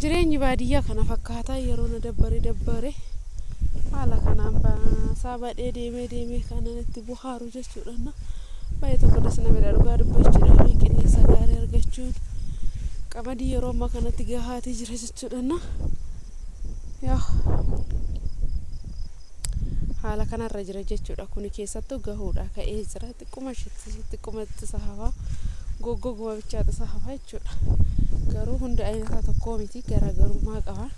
jireenyi baadiyyaa kana fakkaataa yeroo na dabbare haala kanaan baasaba deemee kanatti buhaaru jechuudha. Baay'ee tokko dasna mira dhugaa dubbachuudhaan qilleensa gaarii argachuun qamadii yeroo amma kanatti gahaati jira jechuudha. Yaa haala kanarra jira jechuudha. Kuni keessattuu gahuudha ka'ee jira xiqqumatti sahawa goggoguma bichaata sahawa jechuudha. Garuu hunda ayinataa tokko miti garaagarummaa qaba.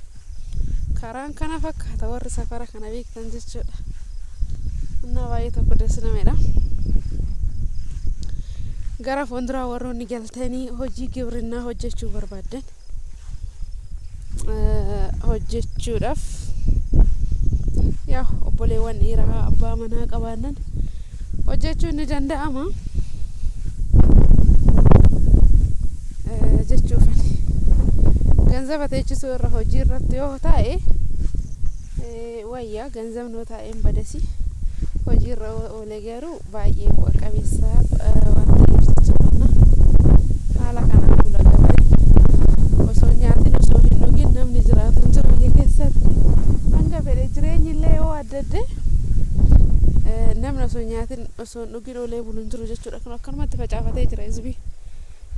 Karaan kana fakkaata warri safara kana beektan jechuudha. Innaa baay'ee tokko dasna mira. Gara fuulduraa warroonni galtanii hojii gibirinaa hojjechuu barbaadan hojjechuudhaaf yaa obboleewwan dhiiraa abbaa manaa qabaannan hojjechuun ni danda'ama jechuufani. Ganzaba teechisuu irra hojii irratti yoo ta'e wayyaa ganzabni yoo ta'een badasi hojii irra oolee garuu baay'ee bu'a qabeessa waan ta'eef jechuudha. Haala kanaan bula garuu osoo nyaatiin osoo hin dhugin namni jiraatu hin jiru biyya keessatti. Hanga fedhe jireenyi illee yoo addadde namni osoo nyaatiin osoo hin dhugin oolee bulu hin jiru jechuudha. Kun akkanumatti facaafatee jira hizbii.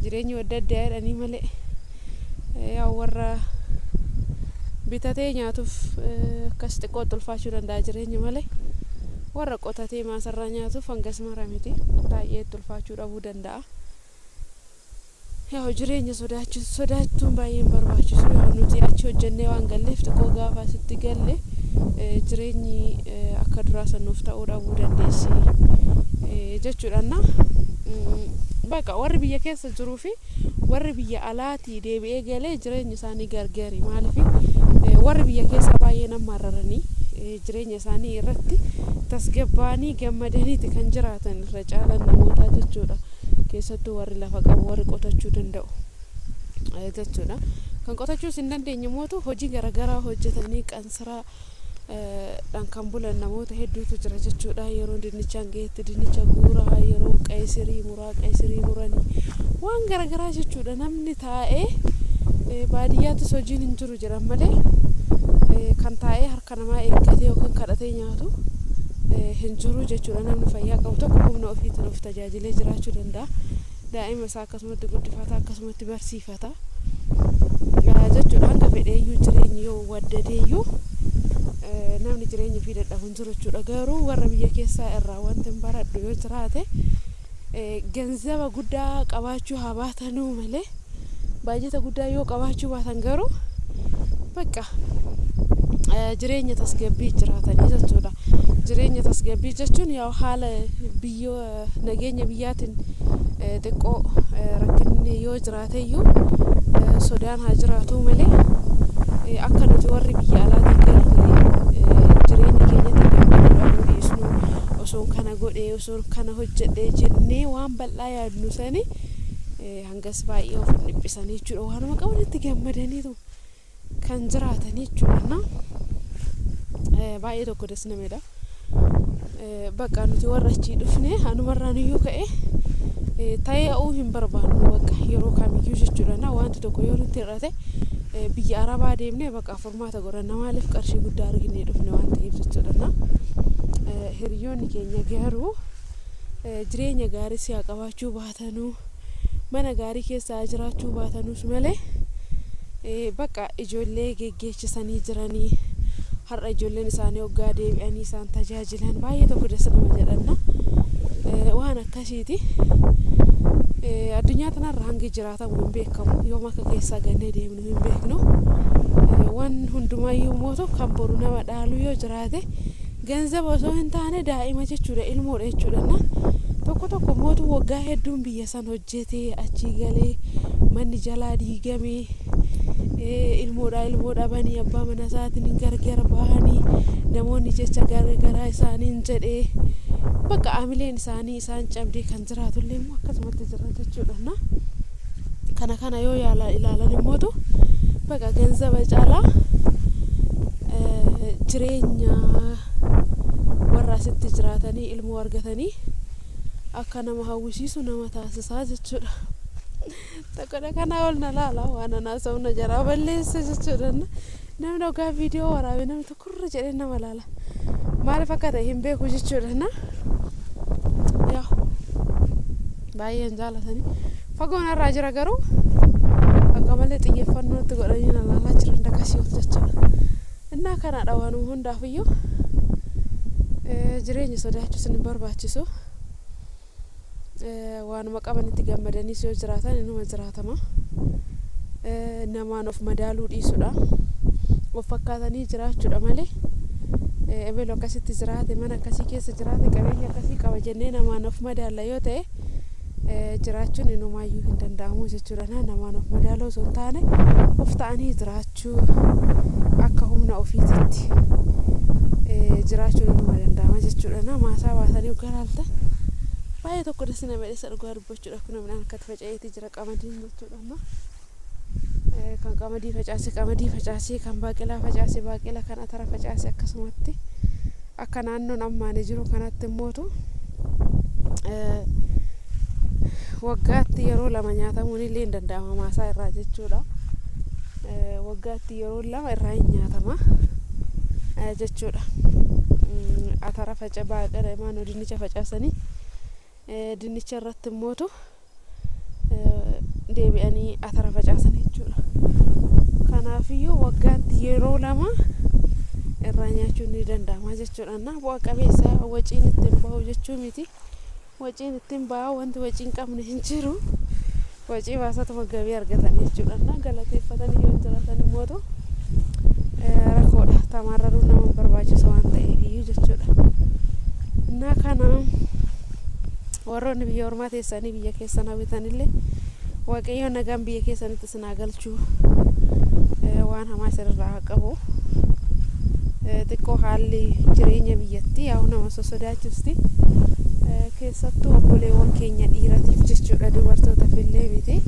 Jireenyi adda addaa jedhanii malee yaa warra bitatee nyaatuuf akkas xiqqoo ulfaachuu danda'a jireenyi malee warra qotatee maasarraa nyaatuuf hangas mara miti baay'ee ulfaachuu dhabuu danda'a. Yaa jireenya sodaachuun baay'ee barbaachisu. Yaa nuti achi hojjennee waan galleef xiqqoo gaafa asitti galle jireenyi akka duraa sanuuf ta'uu dhabuu dandeessi jechuudha. Baqa warri biyya keessa jiruu fi warri biyya alaatii deebi'ee galee jireenyi isaanii gargaari. Maaliif warri biyya keessa baay'ee nama mararanii jireenya isaanii irratti tasgabbaanii gammadaniiti kan jiraatan irra caalan namoota jechuudha. Keessattuu warri lafa qabu warri qotachuu danda'u jechuudha. Kan qotachuu hin dandeenye mootu hojii garaagaraa hojjetanii qansiraa kan bulan namoota hedduutu jira jechuudha. Yeroo dinnichaan geetti dinnicha guuraa, yeroo qaysirii muranii waan garaagaraa jechuudha. Namni taa'ee baadiyyaattis hojiin hin jiru jira malee kan taa'ee harka namaa eeggatee yookaan kadhatee nyaatu hin jiru jechuudha. Namni fayyaa qabu tokko humna ofiitiin of tajaajilee jiraachuu danda'a. Daa'ima isaa akkasumatti guddifata akkasumatti barsiifata jechuudha. Hanga fedheeyyuu jireenyi yoo waddadeeyyuu namni jireenya fi dadhabu hin jiru jechuudha. Garuu warra biyya keessaa irraa wanti hin baradhu yoo jiraate ganzaba guddaa qabaachuu haa baatanuu malee baajata guddaa yoo qabaachuu baatan garuu baqa jireenya tasgabbii jiraatanii jechuudha. Jireenya tasgabbii jechuun yaa haala biyya nageenya biyyaatiin xiqqoo rakkinni yoo jiraateyyuu sodaan haa jiraatu malee akka nuti warri biyya alaatiin galle jireenya keenyatti gammaduu dhiisnu osoo kana godhee osoo kana hojjedhee jennee waan bal'aa yaadnu sani hangas baay'ee of dhiphisanii jechuudha. Waanuma qabanitti gammadaniitu kan jiraatanii jechuudha. Baay'ee tokko dasnameedha. Baqa nuti warra achi dhufne hanumarraan iyyuu ka'e taa'uu hin barbaannu baqa yeroo kamiyyuu jechuudha. Wanti tokko yoo nutti hir'ate biyya arabaa deemnee baqa furmaata godhanna maaliif qarshii guddaa arginee dhufne waan ta'eef jechuudha. Hiriyoonni keenya garuu jireenya gaarii siyaa qabaachuu baatanuu mana gaarii keessa jiraachuu baatanuus malee baqa ijoollee geggeessanii jiranii har'a ijoolleen isaanii hoggaa deebi'anii isaan tajaajilan baay'ee tokko dasnama jedhanna. Waan akkasiiti addunyaa kanarra hangi jiraatamu hin beekamu yoom akka keessaa gannee deemnu hin beeknu. Waan hundumaayyuu mootu kan boru nama dhaalu yoo jiraate ganzaba osoo hin taane daa'ima jechuudha ilmoodha jechuudha. Tokko mootu waggaa hedduun biyya san hojjetee achii galee manni jalaa diigamee ilmoodha banii abbaa mana isaatiin gargar bahanii namoonni jecha garagaraa isaaniin jedhee baqa amileen isaanii isaan cabdee kan jiraatullee immoo akkasumatti jira jechuudha. Kana yoo ilaalan immootu baqa ganzaba caalaa jireenya warra asitti jiraatanii ilmoo argatanii akka nama hawwisiisu nama taasisaa jechuudha. Takkoodha kana olna laala waan naasawna jara balleessa jechuudha. Namni ogaa viidiyoo waraabe namni tokkorra jedhee nama laala. Maaliif akka ta'e hin beeku jechuudha. Yaa baay'een jaalatanii fagoon irraa jira garuu akka malee xiyyeeffannootti godhanii na laalaa jiran dakasii ol jechuudha. Innaa kanaadha waanuma hundaafiyyuu jireenya sodaachuus hin barbaachisu. Waanuma qabanitti gammadanii yoo jiraatan inuma jiraatama. Namaan of madaaluu dhiisuudha. Of fakkaatanii jiraachuudha malee ebelo akkasitti jiraate mana akkasii keessa jiraate qabeenya akkasii qaba jennee namaan of madaalla yoo ta'e jiraachuun inumaayyuu hin danda'amu jechuudha. Namaan of madaaluu osoo hin taane of ta'anii jiraachuu akka humna ofiititti jiraachuun inuma danda'ama jechuudha. Maasaa baasanii garaalta baay'ee tokko dasina medhesa dhugaa dubbachuudha. Kun namni akkatti faca'eeti jira qamadiin jechuudha. Kan qamadii facaasee kan baaqelaa facaasee baaqela kan atara facaasee akkasumatti akka naannoon ammaane jiru kanatti immootu waggaatti yeroo lama nyaatamuun illee hin danda'ama maasaa irraa jechuudha. Waggaatti yeroo lama irraa hin nyaatama jechuudha. Atara faca baaqela maanoo dinnicha facaasanii dinnicha irratti immootu deebi'anii atara facaasanii jechuudha. Kanaafiyyuu waggaatti yeroo lama irraa nyaachuun ni danda'ama jechuudha. Bu'a qabeessa waciin ittiin bahu jechuu miti. Waciin ittiin bahu wanti waciin qabne hin jiru. Wacii baasatuma gabii argatan jechuudha. Galateeffatanii yoo jiraatan immootu rakkoodha. Tamaarraruu nama barbaachisa waan ta'eefiyyuu jechuudha. Innaa kana warroonni biyya ormaa teessanii biyya keessan hawwitanillee waaqayyoon nagaan biyya keessanitti sinaa galchuu waan hamaa sirraa qabu. Xiqqoo haalli jireenya biyyatti yaa'u nama sodaachisti. Keessattuu obboleewwan keenya dhiiratiif jechuudha. Dubartootaaf illee miti.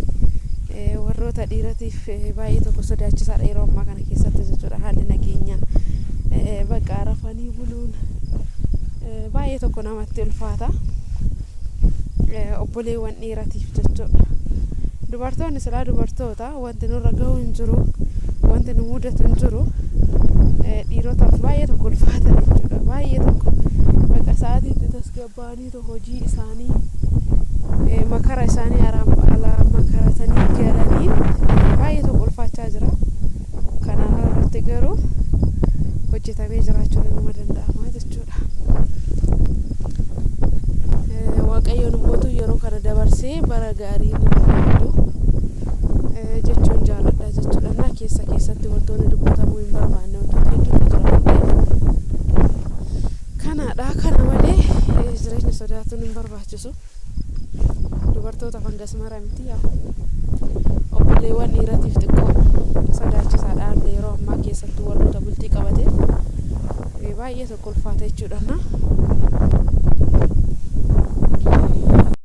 Warroota dhiiratiif baay'ee tokko sodaachisaadha yeroo ammaa kana keessatti jechuudha. Haalli nageenyaa bakka rafanii buluun baay'ee tokko namatti ulfaata. Obboleewwan dhiiratiif jechuudha. Dubartoonni silaa dubartoota wanti nurra ga'u hin jiru, wanti nu mudatu hin jiru. Dhiirotaaf baay'ee tokko ulfaata jechuudha. Baay'ee tokko bakka sa'aatiitti tasgabbaa'anii hojii isaanii makara isaanii alaa makaratanii galanii baay'ee tokko ulfaachaa jira. Kanaan irratti garuu hojjetamee jiraachuun inuma danda'ama jechuudha. Waaqayyoon immootu yeroo kana dabarsee bara gaarii nuuf fidu jechuun jaaladha jechuudha. Keessatti wantoonni dubbatamuu hin barbaanne wantoota hedduutu jira. Kanaadha. Kana malee jireenya sodaatuun hin barbaachisu. Dubartoota fangas mara miti yaa'u. Obboleewwan dhiiratiif xiqqoo sodaachisaadha yeroo ammaa keessatti warroota bultii qabatee baay'ee tokko ulfaata jechuudha.